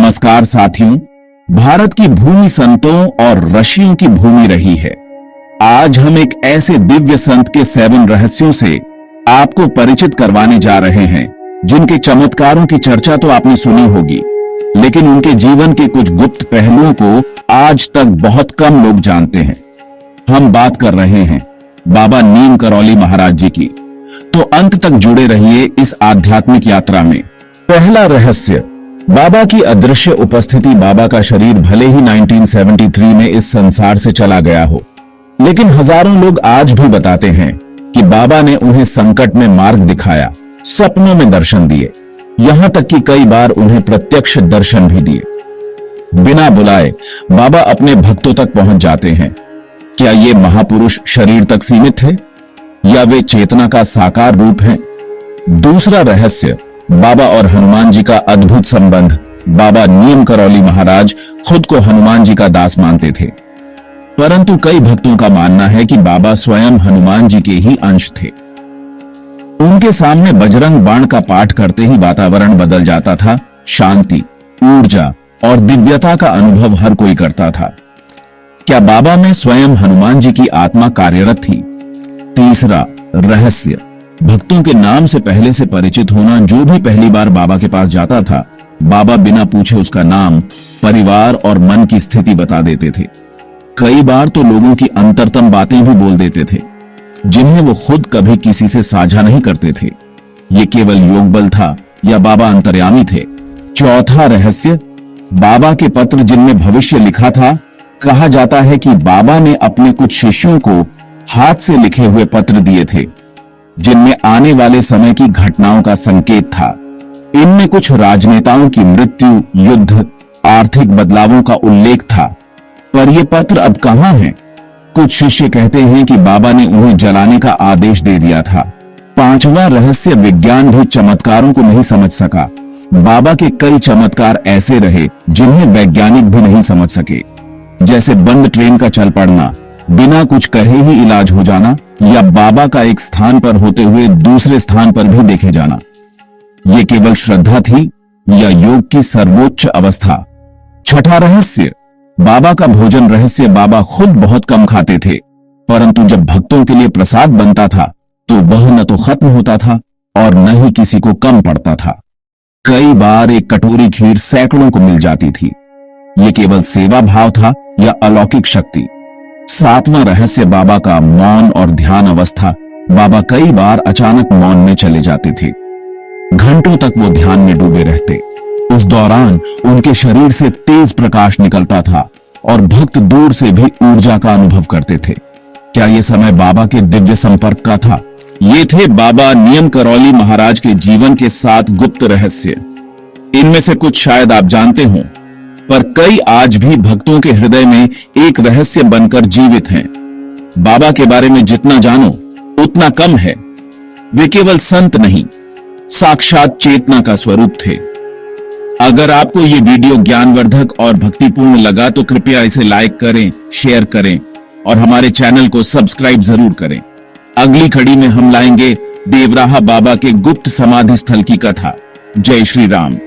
नमस्कार साथियों, भारत की भूमि संतों और ऋषियों की भूमि रही है। आज हम एक ऐसे दिव्य संत के 7 रहस्यों से आपको परिचित करवाने जा रहे हैं, जिनके चमत्कारों की चर्चा तो आपने सुनी होगी, लेकिन उनके जीवन के कुछ गुप्त पहलुओं को आज तक बहुत कम लोग जानते हैं। हम बात कर रहे हैं बाबा नीम करौली महाराज जी की। तो अंत तक जुड़े रहिए इस आध्यात्मिक यात्रा में। पहला रहस्य, बाबा की अदृश्य उपस्थिति। बाबा का शरीर भले ही 1973 में इस संसार से चला गया हो, लेकिन हजारों लोग आज भी बताते हैं कि बाबा ने उन्हें संकट में मार्ग दिखाया, सपनों में दर्शन दिए, यहां तक कि कई बार उन्हें प्रत्यक्ष दर्शन भी दिए। बिना बुलाए बाबा अपने भक्तों तक पहुंच जाते हैं। क्या ये महापुरुष शरीर तक सीमित है या वे चेतना का साकार रूप हैं? दूसरा रहस्य, बाबा और हनुमान जी का अद्भुत संबंध। बाबा नीम करौली महाराज खुद को हनुमान जी का दास मानते थे, परंतु कई भक्तों का मानना है कि बाबा स्वयं हनुमान जी के ही अंश थे। उनके सामने बजरंग बाण का पाठ करते ही वातावरण बदल जाता था। शांति, ऊर्जा और दिव्यता का अनुभव हर कोई करता था। क्या बाबा में स्वयं हनुमान जी की आत्मा कार्यरत थी? तीसरा रहस्य, भक्तों के नाम से पहले से परिचित होना। जो भी पहली बार बाबा के पास जाता था, बाबा बिना पूछे उसका नाम, परिवार और मन की स्थिति बता देते थे। कई बार तो लोगों की अंतरतम बातें भी बोल देते थे, जिन्हें वो खुद कभी किसी से साझा नहीं करते थे। ये केवल योग बल था या बाबा अंतर्यामी थे? चौथा रहस्य, बाबा के पत्र जिनमें भविष्य लिखा था। कहा जाता है कि बाबा ने अपने कुछ शिष्यों को हाथ से लिखे हुए पत्र दिए थे, जिनमें आने वाले समय की घटनाओं का संकेत था। इनमें कुछ राजनेताओं की मृत्यु, युद्ध, आर्थिक बदलावों का उल्लेख था। पर ये पत्र अब कहां हैं? कुछ शिष्य कहते हैं कि बाबा ने उन्हें जलाने का आदेश दे दिया था। पांचवा रहस्य, विज्ञान भी चमत्कारों को नहीं समझ सका। बाबा के कई चमत्कार ऐसे रहे जिन्हें वैज्ञानिक भी नहीं समझ सके, जैसे बंद ट्रेन का चल पड़ना, बिना कुछ कहे ही इलाज हो जाना, या बाबा का एक स्थान पर होते हुए दूसरे स्थान पर भी देखे जाना। यह केवल श्रद्धा थी या योग की सर्वोच्च अवस्था? छठा रहस्य, बाबा का भोजन रहस्य। बाबा खुद बहुत कम खाते थे, परंतु जब भक्तों के लिए प्रसाद बनता था तो वह न तो खत्म होता था और न ही किसी को कम पड़ता था। कई बार एक कटोरी खीर सैकड़ों को मिल जाती थी। यह केवल सेवा भाव था या अलौकिक शक्ति? सातवां रहस्य, बाबा का मौन और ध्यान अवस्था। बाबा कई बार अचानक मौन में चले जाते थे, घंटों तक वो ध्यान में डूबे रहते। उस दौरान उनके शरीर से तेज प्रकाश निकलता था और भक्त दूर से भी ऊर्जा का अनुभव करते थे। क्या यह समय बाबा के दिव्य संपर्क का था? ये थे बाबा नीम करौली महाराज के जीवन के 7 गुप्त रहस्य। इनमें से कुछ शायद आप जानते हों, पर कई आज भी भक्तों के हृदय में एक रहस्य बनकर जीवित हैं। बाबा के बारे में जितना जानो उतना कम है। वे केवल संत नहीं, साक्षात चेतना का स्वरूप थे। अगर आपको ये वीडियो ज्ञानवर्धक और भक्तिपूर्ण लगा तो कृपया इसे लाइक करें, शेयर करें और हमारे चैनल को सब्सक्राइब जरूर करें। अगली कड़ी में हम लाएंगे देवराहा बाबा के गुप्त समाधि स्थल की कथा। जय श्री राम।